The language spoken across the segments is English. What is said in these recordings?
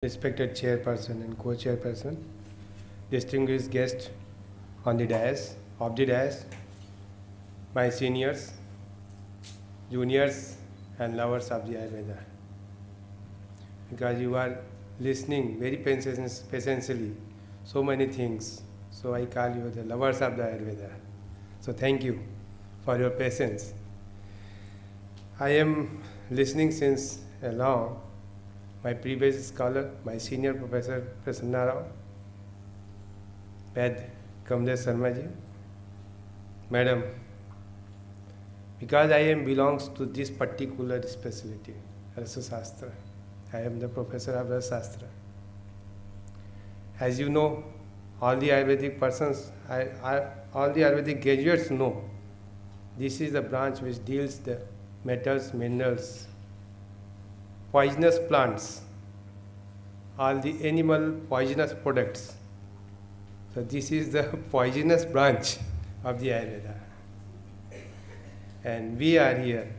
Respected chairperson and co-chairperson, distinguished guests on the dais, my seniors, juniors and lovers of the Ayurveda. Because you are listening very patiently, so many things, so I call you the lovers of the Ayurveda. So thank you for your patience. I am listening since long. My previous scholar, my senior professor, Prasanna Rao, Ved Kamlesh Sharma ji, Madam, because I am belongs to this particular specialty, Rasashastra. I am the professor of Rasashastra. As you know, all the Ayurvedic persons, all the Ayurvedic graduates know, this is the branch which deals the metals, minerals, poisonous plants, all the animal poisonous products. So this is the poisonous branch of the Ayurveda. And we are here.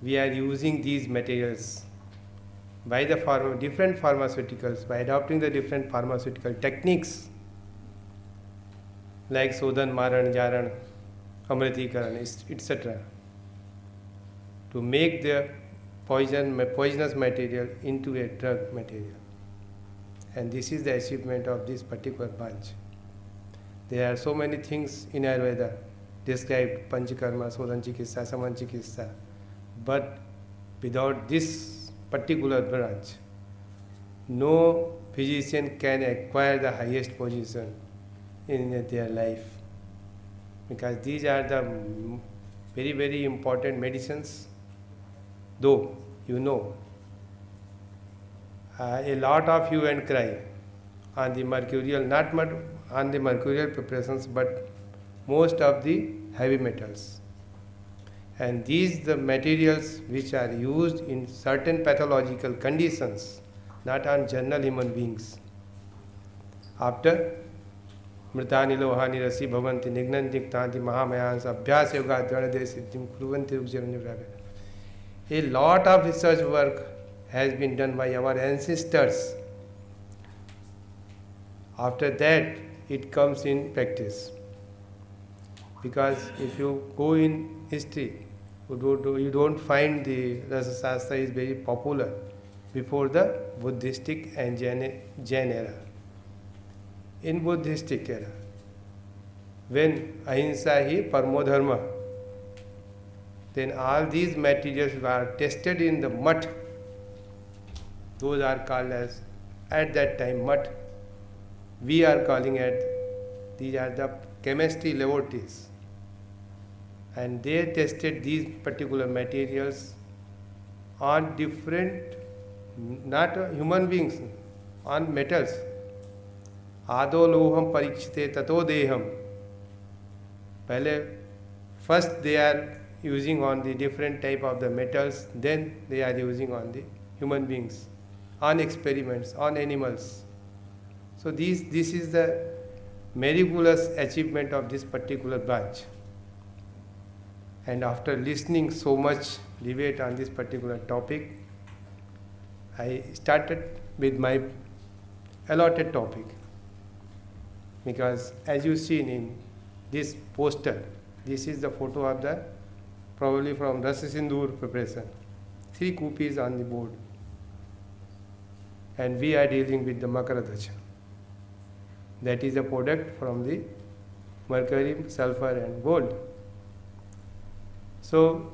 We are using these materials by the different pharmaceuticals, by adopting the different pharmaceutical techniques like Sodhan, Maran, Jaran, Amritikaran, etc. to make the poisonous material into a drug material. And this is the achievement of this particular bunch. There are so many things in Ayurveda described, Panchakarma, Sodhan Chikitsa, Saman Chikitsa, but without this particular branch, no physician can acquire the highest position in their life. Because these are the very, very important medicines. Though, you know, a lot of hue and cry on the mercurial, not on the mercurial preparations, but most of the heavy metals. And these the materials which are used in certain pathological conditions, not on general human beings. After Mritani Lohani Rasi Bhavanti Nignantik Tanti Mahamayans Abhyas Yoga Dhanadesitim Kuruvanti Ujjanani. A lot of research work has been done by our ancestors. After that, it comes in practice. Because if you go in history, you don't find the Rasashastra is very popular before the Buddhistic and Jain era. In Buddhistic era, when Ahimsa hi Paramo Dharma, then all these materials were tested in the mud. Those are called as, at that time, mud. We are calling it, these are the chemistry laboratories. And they tested these particular materials on different, not human beings, on metals. Ado loham parikshite tato deham. First they are using on the different type of the metals, then they are using on the human beings, on experiments, on animals. So this is the miraculous achievement of this particular branch. And after listening so much debate on this particular topic, I started with my allotted topic. Because as you see in this poster, this is the photo of the probably from Rasa Sindoor preparation. 3 copies on the board. And we are dealing with the Makaradhaja. That is a product from the mercury, sulfur and gold. So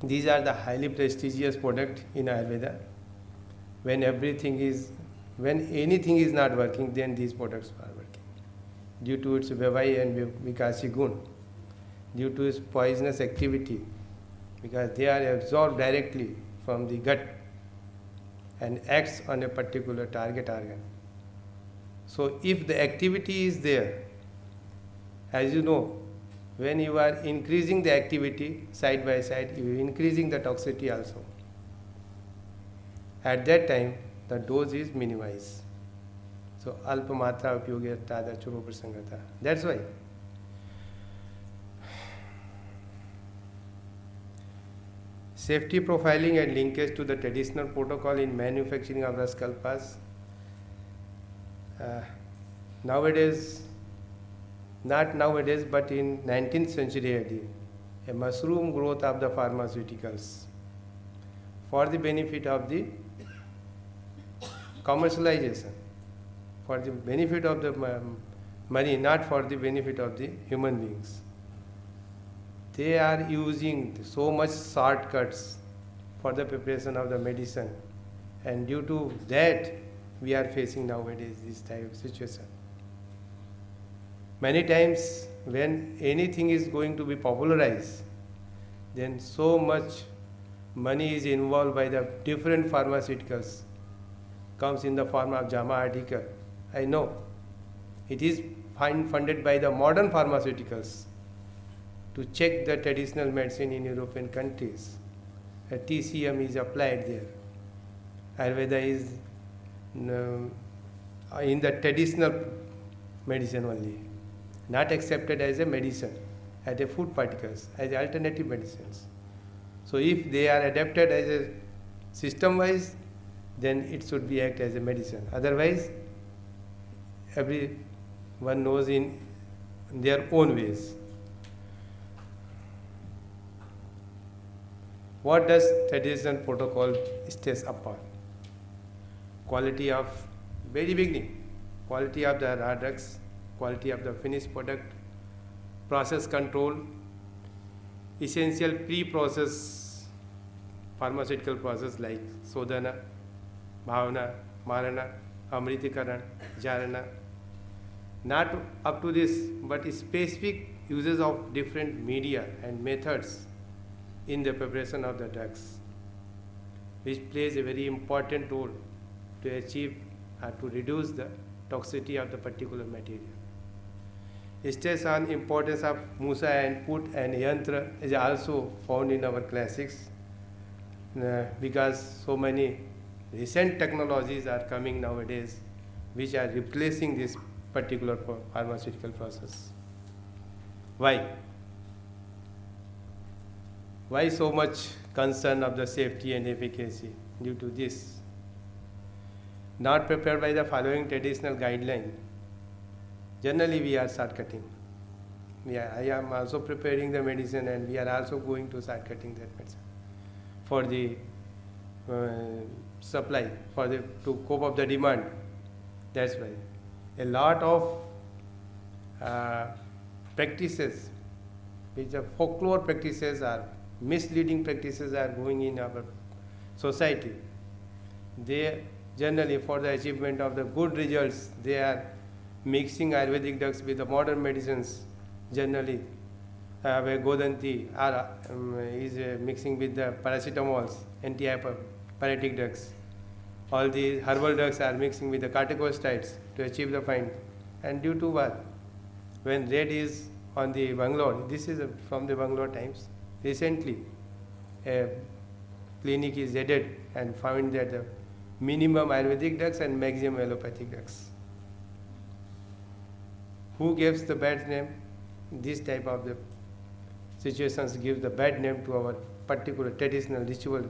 these are the highly prestigious products in Ayurveda. When anything is not working, then these products are working. Due to its Vyavai and Vikasi Gun, due to its poisonous activity, because they are absorbed directly from the gut and acts on a particular target organ. So if the activity is there, as you know, when you are increasing the activity side by side, you are increasing the toxicity also. At that time, the dose is minimized. So alpa matra upyogi tada churo prasangata. That's why. Safety profiling and linkage to the traditional protocol in manufacturing of Rasakalpas. Nowadays, not nowadays, but in 19th century AD, a mushroom growth of the pharmaceuticals for the benefit of the commercialization, for the benefit of the money, not for the benefit of the human beings. They are using so much shortcuts for the preparation of the medicine, and due to that we are facing nowadays this type of situation. Many times when anything is going to be popularized, then so much money is involved by the different pharmaceuticals, comes in the form of JAMA article. I know it is funded by the modern pharmaceuticals to check the traditional medicine in European countries. A TCM is applied there. Ayurveda is in the traditional medicine only, not accepted as a medicine, as a food particles, as alternative medicines. So if they are adapted as a system-wise, then it should be act as a medicine. Otherwise, everyone knows in their own ways. What does traditional protocol stress upon? Quality of very beginning, quality of the raw drugs, quality of the finished product, process control, essential pre-process pharmaceutical process like Sodhana, Bhavana, Marana, Amritikaran, Jarana. Not up to this, but specific uses of different media and methods in the preparation of the drugs, which plays a very important role to achieve or to reduce the toxicity of the particular material. Stress on importance of Musa and Put and Yantra is also found in our classics because so many recent technologies are coming nowadays which are replacing this particular pharmaceutical process. Why? Why so much concern of the safety and efficacy? Due to this. Not prepared by the following traditional guideline. Generally we are shortcutting. I am also preparing the medicine and we are also going to shortcutting that medicine for the supply, to cope up the demand. That's why a lot of practices, which are folklore practices, are misleading practices are going in our society. They generally, for the achievement of the good results, they are mixing Ayurvedic drugs with the modern medicines. Generally, where Godanti is mixing with the paracetamols, anti-hyperparetic drugs. All these herbal drugs are mixing with the corticosteroids to achieve the find. And due to what? When red is on the Bangalore, this is from the Bangalore times. Recently, a clinic is added and found that the minimum Ayurvedic drugs and maximum allopathic drugs. Who gives the bad name? This type of the situations give the bad name to our particular traditional ritual,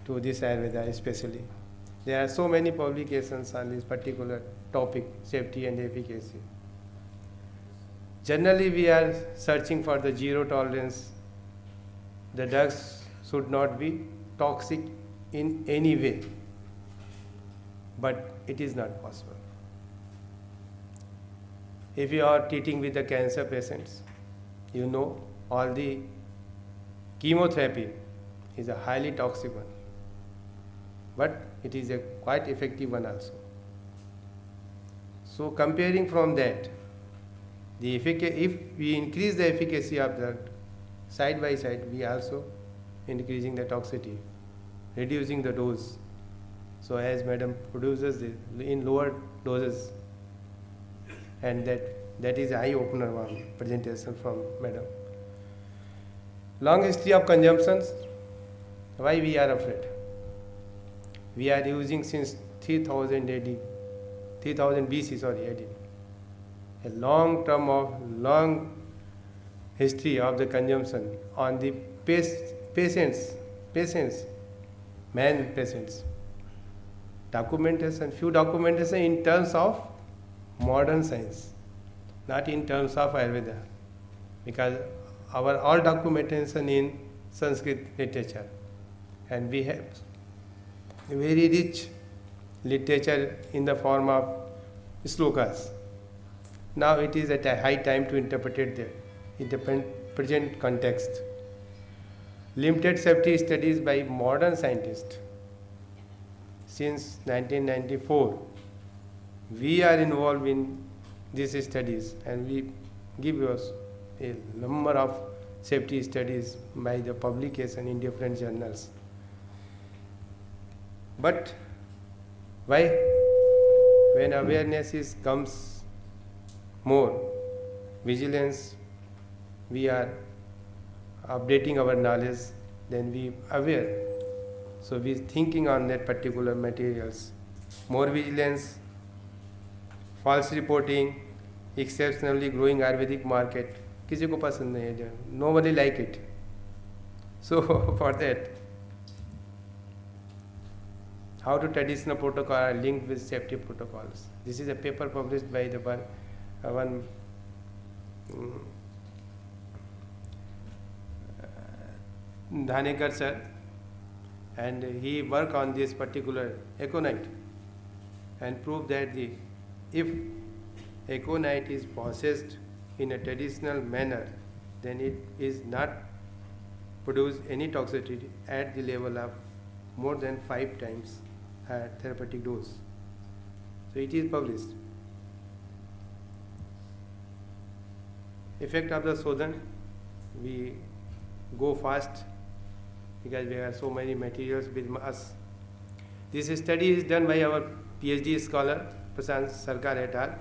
to this Ayurveda especially. There are so many publications on this particular topic, safety and efficacy. Generally, we are searching for the zero tolerance. The drugs should not be toxic in any way, but it is not possible. If you are treating with the cancer patients, you know all the chemotherapy is a highly toxic one, but it is a quite effective one also. So comparing from that, if we increase the efficacy of the side by side, we also increasing the toxicity, reducing the dose. So as Madam produces it in lower doses, and that is eye-opener one presentation from Madam. Long history of consumptions. Why we are afraid? We are using since 3000 AD, 3000 BC, AD. A long history of the consumption on the patients patients, man patients. Documentation, few documentation in terms of modern science, not in terms of Ayurveda, because our all documentation in Sanskrit literature, and we have very rich literature in the form of slokas. Now it is at a high time to interpret it in the present context. Limited safety studies by modern scientists. Since 1994, we are involved in these studies, and we give us a number of safety studies by the publication in different journals. But why? When awareness comes more, vigilance, we are updating our knowledge, then we aware. So we thinking on that particular materials. More vigilance, false reporting, exceptionally growing Ayurvedic market. किसी को पसंद नहीं है, nobody like it. So for that, how to traditional protocol are linked with safety protocols. This is a paper published by the one Dhanekar sir, and he worked on this particular aconite and proved that if aconite is processed in a traditional manner, then it is not produce any toxicity at the level of more than 5 times therapeutic dose. So it is published. Effect of the Sodhan, we go fast because there are so many materials with us. This study is done by our PhD scholar Prashant Sarkar et al.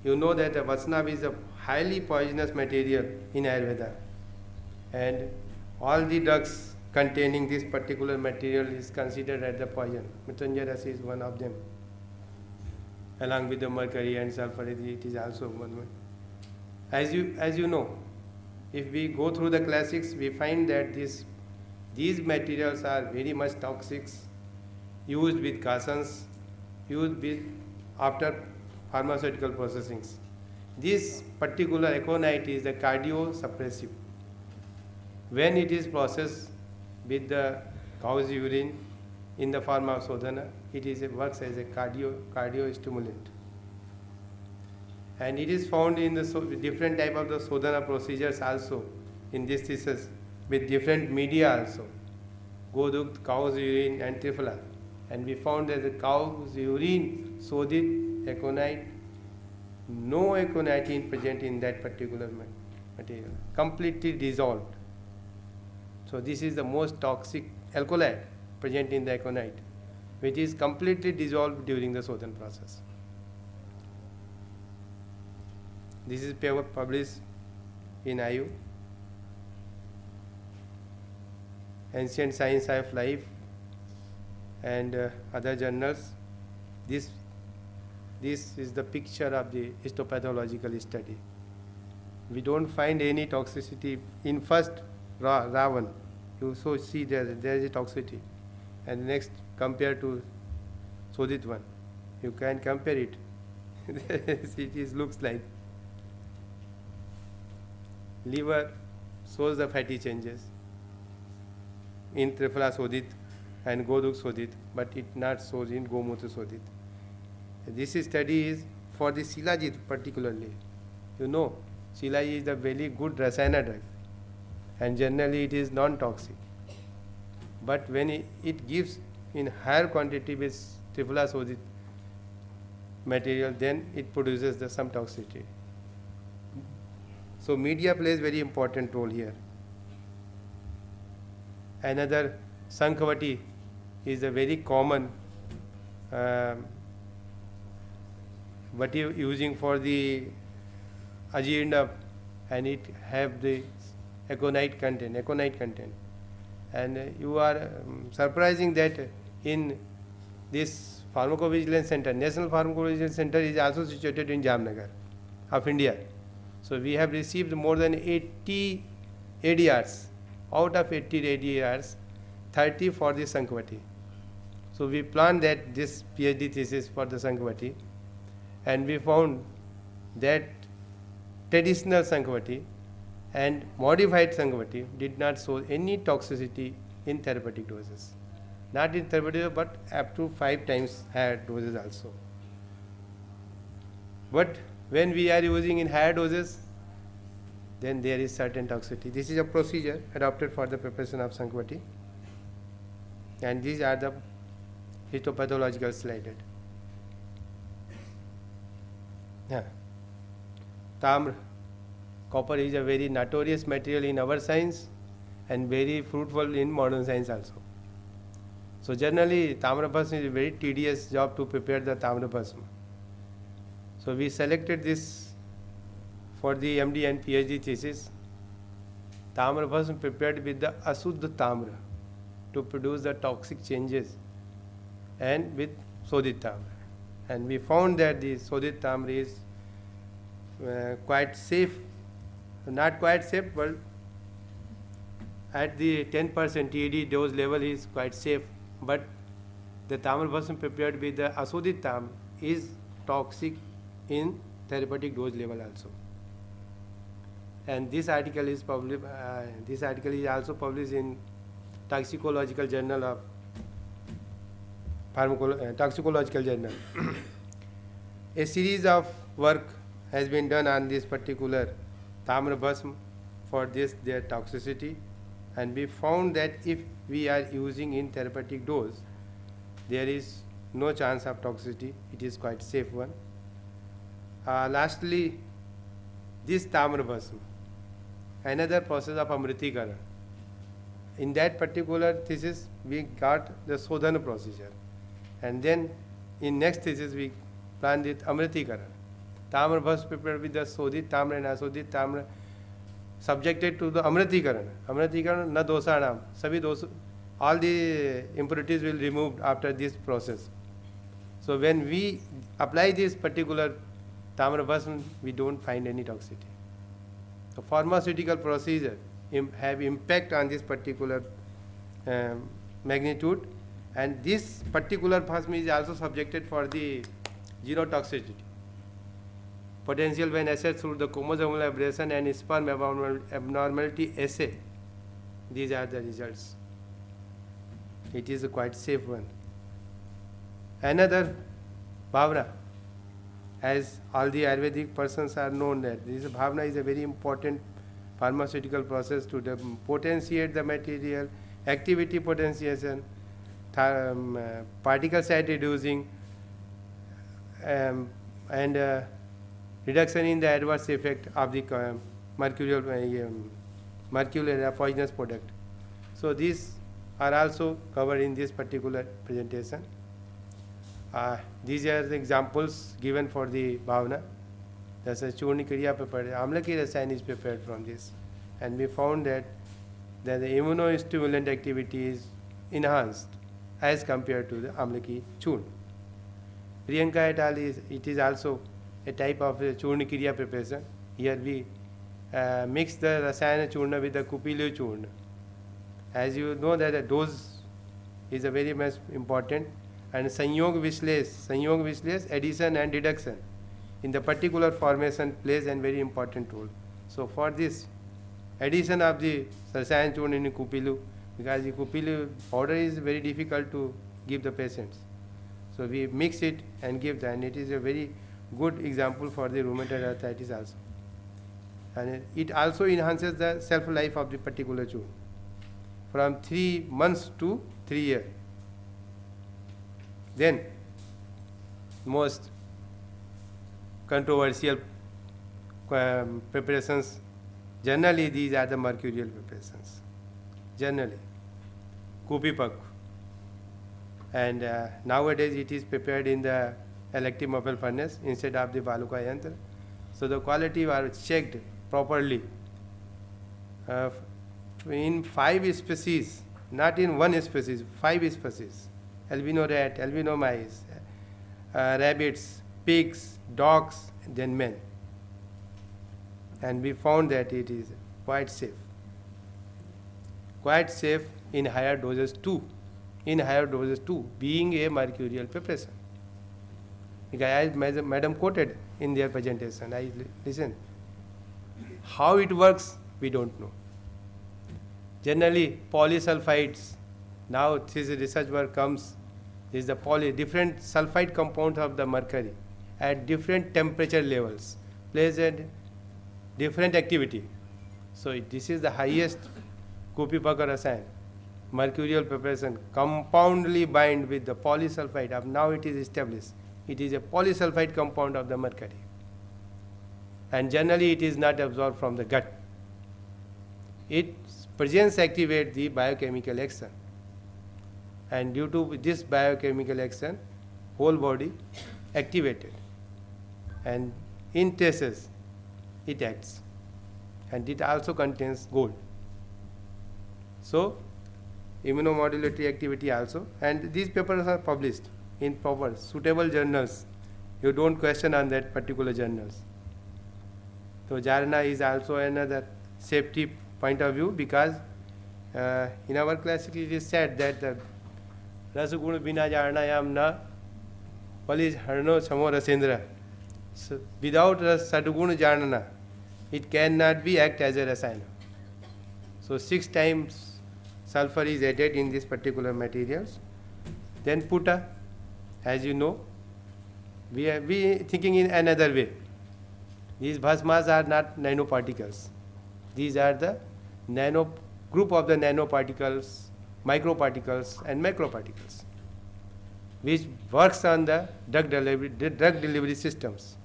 You know that the Vatsnav is a highly poisonous material in Ayurveda, and all the drugs containing this particular material is considered as the poison. Mrityunjay is one of them. Along with the mercury and sulfur, it is also one. As you know, if we go through the classics, we find that these materials are very much toxic, used with cautions, used with after pharmaceutical processings. This particular aconite is a cardiosuppressive. When it is processed with the cow's urine in the form of sodhana, it works as a cardio stimulant. And it is found in the different type of the sodhana procedures also in this thesis with different media also. Goduk, cow's urine and triphala. And we found that the cow's urine, sodit, aconite, no aconite is present in that particular material, completely dissolved. So this is the most toxic alkaloid present in the aconite, which is completely dissolved during the Sodhan process. This is paper published in IU, Ancient Science of Life, and other journals. This is the picture of the histopathological study. We don't find any toxicity in first Ravan. You so see there is a toxicity, and next compared to Sodit one, you can compare it. It looks like liver shows the fatty changes in Triphala Sodit and Goduk Sodit, but it not shows in Gomutra Sodit. This study is for the Shilajit particularly. You know, Shilajit is a very good Rasayana drug, and generally it is non-toxic. But when it gives in higher quantity with Triphala Sodit material, then it produces some toxicity. So media plays very important role here. Another Sankhavati is a very common what you using for the ajirna, and it have the aconite content. And you are surprising that in this pharmacovigilance center, National Pharmacovigilance Center is also situated in Jamnagar of India. So we have received more than 80 ADRs. Out of 80 ADRs, 30 for the Sankvati. So we planned that this PhD thesis for the Sankvati, and we found that traditional Sankvati and modified Sankvati did not show any toxicity in therapeutic doses. Not in therapeutic, but up to 5 times higher doses also. But when we are using in higher doses, then there is certain toxicity. This is a procedure adopted for the preparation of Sankvati, and these are the histopathological slided. Yeah. Tamra, copper is a very notorious material in our science and very fruitful in modern science also. So generally, Tamrabhasma is a very tedious job to prepare the Tamrabhasma. So we selected this for the MD and PhD thesis. Tamrabhasma prepared with the Asuddha Tamra to produce the toxic changes, and with Sodit Tamra. And we found that the Sodit Tamra is quite safe, not quite safe, but at the 10% TED dose level is quite safe. But the Tamrabhasma prepared with the Asodit Tamra is toxic in therapeutic dose level also. And this article is also published in Toxicological Journal of Toxicological Journal. A series of work has been done on this particular Tamrabhasma for their toxicity, and we found that if we are using in therapeutic dose, there is no chance of toxicity. It is quite safe one. Lastly, this Tamrabhasma, another process of Amritikara. In that particular thesis, we got the Sodhana procedure, and then in next thesis we planned it Amritikara. Tamrabhasma prepared with the Sodit Tamra and Asodit Tamra, subjected to the Amritikara. Amritikara na dosanam, sabhi dos, all the impurities will be removed after this process. So when we apply this particular Tamrabhasma, we don't find any toxicity. The pharmaceutical procedure have impact on this particular magnitude, and this particular Bhasma is also subjected for the genotoxicity. Potential when assessed through the chromosomal aberration and sperm abnormality assay. These are the results. It is a quite safe one. Another Bhavna, as all the Ayurvedic persons are known that this Bhavna is a very important pharmaceutical process to potentiate the material, activity potentiation, particle site reducing, and reduction in the adverse effect of the mercurial poisonous product. So these are also covered in this particular presentation. These are the examples given for the Bhavana. Thus, a Churni Kriya prepared, Amlaki Rasayan is prepared from this. And we found that the immunostimulant activity is enhanced as compared to the Amlaki Churn. Priyanka et al. It is also a type of Churni Kriya preparation. Here we mix the Rasayana Churna with the Kupilu Churna. As you know that the dose is a very much important, and Sanyog Vishlesh, addition and reduction in the particular formation plays a very important role. So for this addition of the Rasayana Churna in Kupilu, because the Kupilu powder is very difficult to give the patients. So we mix it and give that, and it is a very good example for the rheumatoid arthritis also. And it also enhances the shelf life of the particular churn from 3 months to 3 years. Then, most controversial preparations, generally these are the mercurial preparations. Generally, Kupipak. And nowadays it is prepared in the electric mobile furnace instead of the Baluka Yantra. So the quality are checked properly. In 5 species, not in 1 species, 5 species. Albino rat, albino mice, rabbits, pigs, dogs, then men. And we found that it is quite safe. Quite safe in higher doses too. In higher doses too, being a mercurial preparation. As Madam quoted in their presentation, I listened. How it works, we don't know. Generally, polysulfides, now this research work comes, is the different sulfide compounds of the mercury at different temperature levels, plays a different activity. So this is the highest Kupipaka Rasayan, mercurial preparation, compoundly bind with the polysulfide. Now it is established. It is a polysulfide compound of the mercury. And generally it is not absorbed from the gut. Its presence activates the biochemical action. And due to this biochemical action, whole body activated. And in traces, it acts. And it also contains gold. So, immunomodulatory activity also. And these papers are published in proper, suitable journals. You don't question on that particular journals. So, Jarna is also another safety point of view, because in our classic it is said that the Rasaguna Bina Jarnayam na Palis Harno Samo Rasendra. So, without Sadguna Jarnana, it cannot be act as a rasayana. So 6 times sulfur is added in this particular materials. Then Puta, as you know, we are thinking in another way. These bhasmas are not nanoparticles. These are the group of the nanoparticles, microparticles and macroparticles, which works on the drug delivery systems.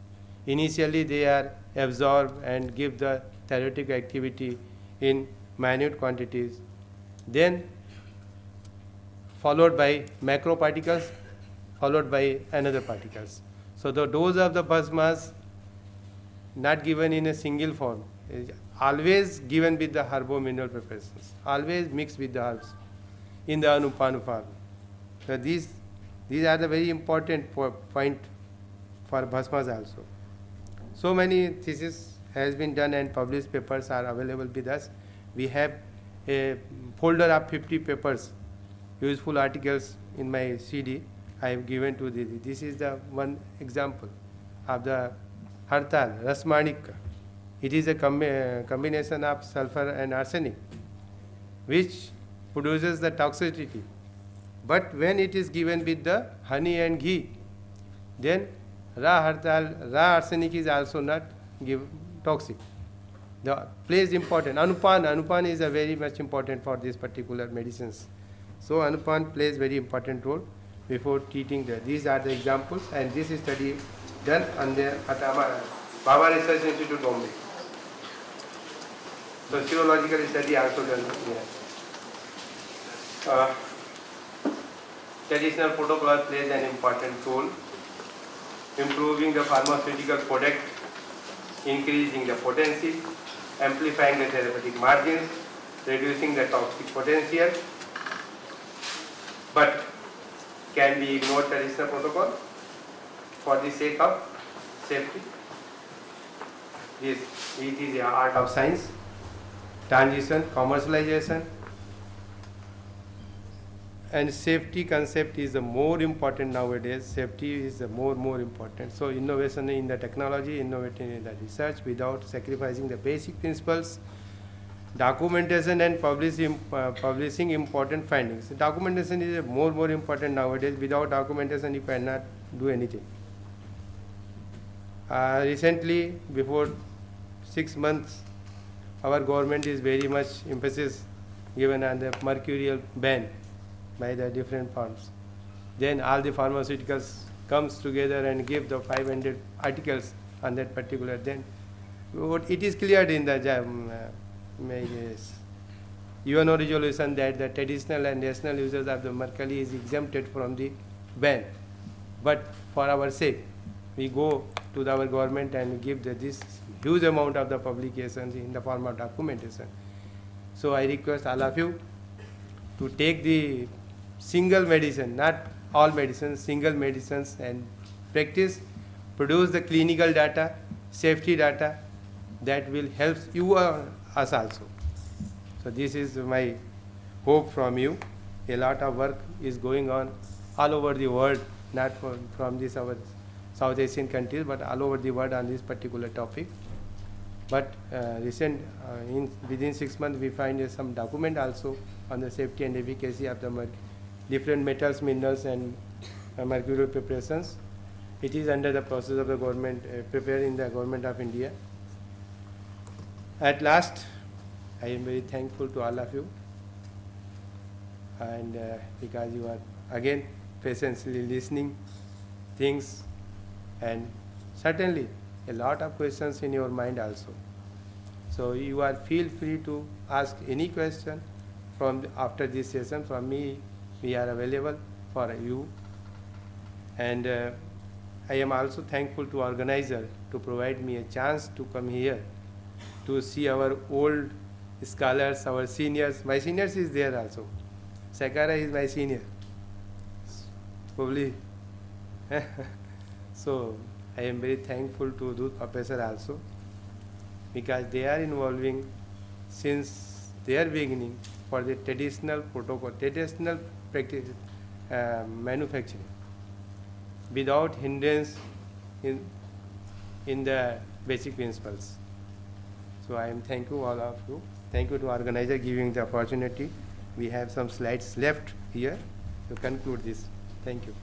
Initially they are absorbed and give the therapeutic activity in minute quantities, then followed by macroparticles, followed by another particles. So the dose of the plasmas not given in a single form, is always given with the herbo-mineral preparations, always mixed with the herbs in the Anupanu form. So these are the very important point for bhasmas also. So many theses has been done and published papers are available with us. We have a folder of 50 papers, useful articles in my CD I have given to this. This is the one example of the Hartal, Rasmanik. It is a combination of sulfur and arsenic, which produces the toxicity. But when it is given with the honey and ghee, then raw arsenic is also not toxic. The place important. Anupan is a very much important for these particular medicines. So Anupan plays very important role before treating the. These are the examples, and this is study done on the Baba Research Institute, Bombay. So serological study also done here. Traditional protocol plays an important role, improving the pharmaceutical product, increasing the potency, amplifying the therapeutic margins, reducing the toxic potential. But can we ignore traditional protocol for the sake of safety? It is the art of science, transition, commercialization, and safety concept is the more important nowadays. Safety is the more important. So innovation in the technology, innovating in the research without sacrificing the basic principles, documentation and publishing important findings. Documentation is more important nowadays. Without documentation you cannot do anything. Recently, before 6 months, our government is very much emphasis given on the mercurial ban by the different firms. Then all the pharmaceuticals comes together and give the 500 articles on that particular. Then it is cleared in the UN resolution that the traditional and national users of the mercury is exempted from the ban. But for our sake, we go to our government and give this huge amount of the publications in the form of documentation. So I request all of you to take the single medicine, not all medicines, single medicines, and practice, produce the clinical data, safety data that will help you us also. So this is my hope from you. A lot of work is going on all over the world, not from this our South Asian countries, but all over the world on this particular topic. But within 6 months, we find some document also on the safety and efficacy of the different metals, minerals, and mercury preparations. It is under the process of the government, prepared in the government of India. At last, I am very thankful to all of you, and because you are again patiently listening things, and certainly a lot of questions in your mind also. So you are feel free to ask any question from after this session. From me, we are available for you. And I am also thankful to organizer to provide me a chance to come here to see our old scholars, our seniors. My seniors is there also. Sakara is my senior. Probably. So I am very thankful to Dhootapapeshwar also, because they are involving since their beginning for the traditional protocol, traditional practice, manufacturing, without hindrance in the basic principles. So I am thank you all of you. Thank you to organizer giving the opportunity. We have some slides left here to conclude this. Thank you.